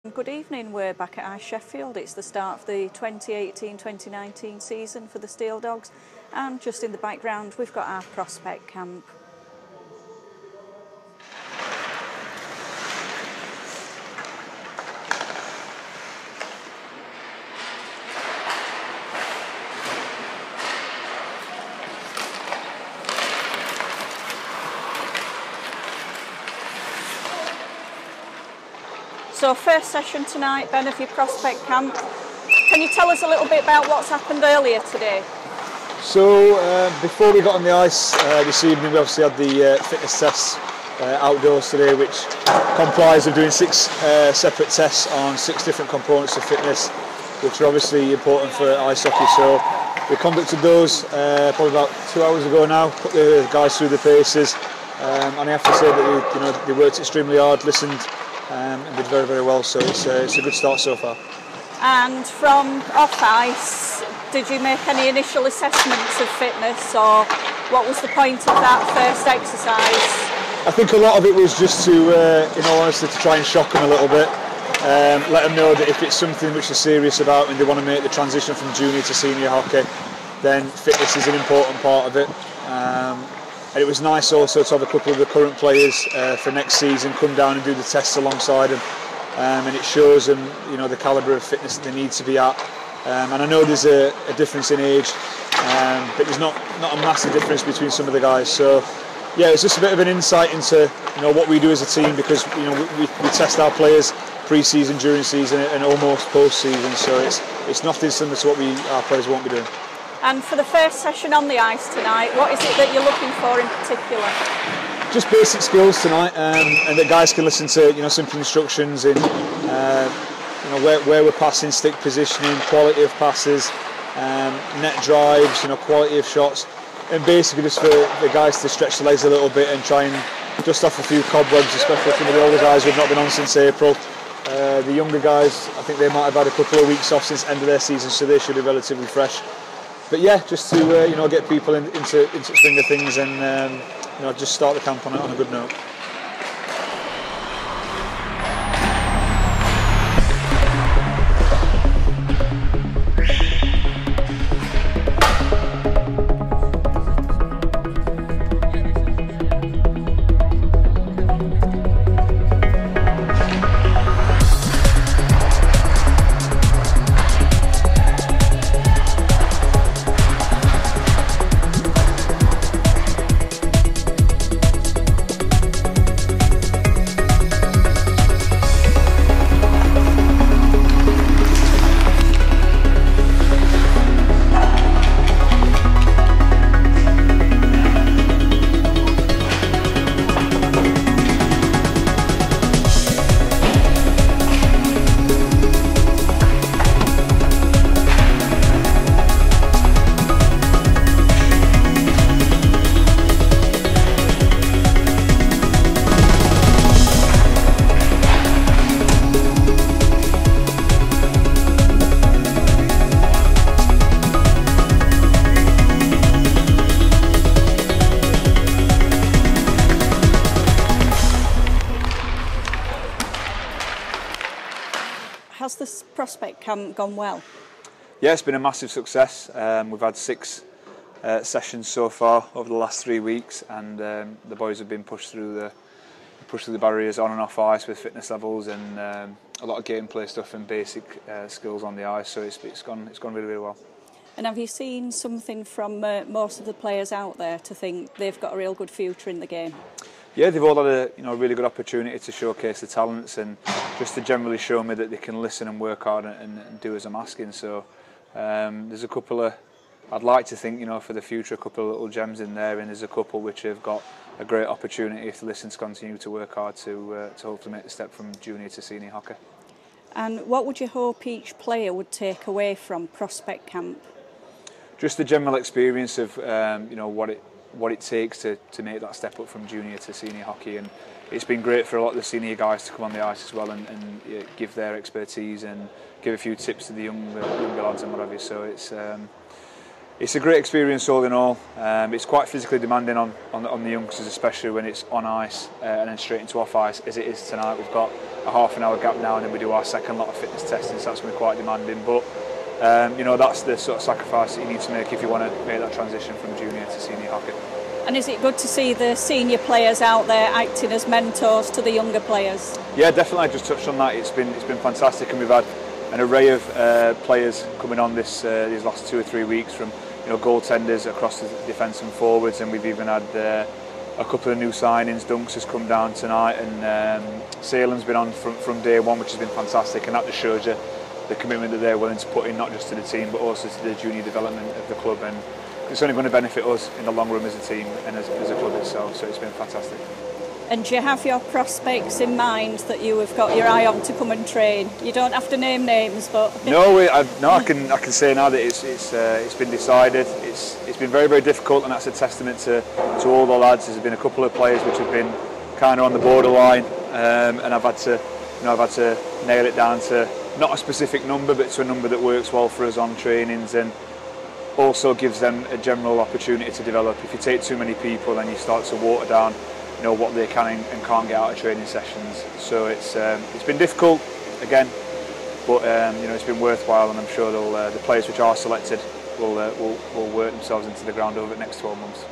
Good evening, we're back at Sheffield. It's the start of the 2018-2019 season for the Steeldogs, and just in the background we've got our prospect camp. So first session tonight, Ben, of your prospect camp. Can you tell us a little bit about what's happened earlier today? So before we got on the ice this evening, we obviously had the fitness tests outdoors today, which comprised of doing 6 separate tests on 6 different components of fitness, which are obviously important for ice hockey. So we conducted those probably about 2 hours ago now, put the guys through the paces, and I have to say that they worked extremely hard, listened, and did very, very well. So it's a good start so far. And from off ice, did you make any initial assessments of fitness, or what was the point of that first exercise? I think a lot of it was just to, in all honesty, to try and shock them a little bit. Let them know that if it's something which they're serious about and they want to make the transition from junior to senior hockey, then fitness is an important part of it. And it was nice also to have a couple of the current players for next season come down and do the tests alongside them. And it shows them, the calibre of fitness that they need to be at. And I know there's a difference in age, but there's not a massive difference between some of the guys. So yeah, it's just a bit of an insight into what we do as a team, because we test our players pre-season, during season, and almost post-season. So it's nothing similar to what our players won't be doing. And for the first session on the ice tonight, what is it that you're looking for in particular? Just basic skills tonight, and that guys can listen to simple instructions in where we're passing, stick positioning, quality of passes, net drives, quality of shots, and basically just for the guys to stretch the legs a little bit and try and dust off a few cobwebs, especially some of the older guys who've not been on since April. The younger guys, I think they might have had a couple of weeks off since the end of their season, so they should be relatively fresh. But yeah, just to get people into swing of things and just start the camp on a good note. Has this prospect camp gone well? Yeah, it's been a massive success. We've had 6 sessions so far over the last 3 weeks, and the boys have been pushed through the barriers on and off ice with fitness levels and a lot of gameplay stuff and basic skills on the ice. So it's gone really, really well. And have you seen something from most of the players out there to think they've got a real good future in the game? Yeah, they've all had a really good opportunity to showcase their talents and just to generally show me that they can listen and work hard and do as I'm asking. So there's a couple of, I'd like to think, for the future, a couple of little gems in there, and there's a couple which have got a great opportunity, if they listen, to continue to work hard to hopefully make the step from junior to senior hockey. And what would you hope each player would take away from prospect camp? Just the general experience of what it takes to make that step up from junior to senior hockey, and it's been great for a lot of the senior guys to come on the ice as well and give their expertise and give a few tips to the younger lads and what have you. So it's It's a great experience all in all. It's quite physically demanding on the youngsters, especially when it's on ice and then straight into off ice, as it is tonight. We've got a half an hour gap now, and then we do our second lot of fitness testing, so that's going to be quite demanding. But you know, that's the sort of sacrifice that you need to make if you want to make that transition from junior to senior hockey. And is it good to see the senior players out there acting as mentors to the younger players? Yeah, definitely. I just touched on that. It's been fantastic, and we've had an array of players coming on these last 2 or 3 weeks, from goaltenders across the defence and forwards, and we've even had a couple of new signings. Dunks has come down tonight, and Salem's been on from day one, which has been fantastic, and that just shows you the commitment that they're willing to put in, not just to the team but also to the junior development of the club, and it's only going to benefit us in the long run as a team and as a club itself, so it's been fantastic. And do you have your prospects in mind that you have got your eye on to come and train? You don't have to name names, but I can say now that it's been decided. It's been very, very difficult, and that's a testament to all the lads. There's been a couple of players which have been kind of on the borderline, and I've had to nail it down to not a specific number, but to a number that works well for us on trainings, and also gives them a general opportunity to develop. If you take too many people, then you start to water down what they can and can't get out of training sessions. So it's been difficult again, but it's been worthwhile, and I'm sure the players which are selected will work themselves into the ground over the next 12 months.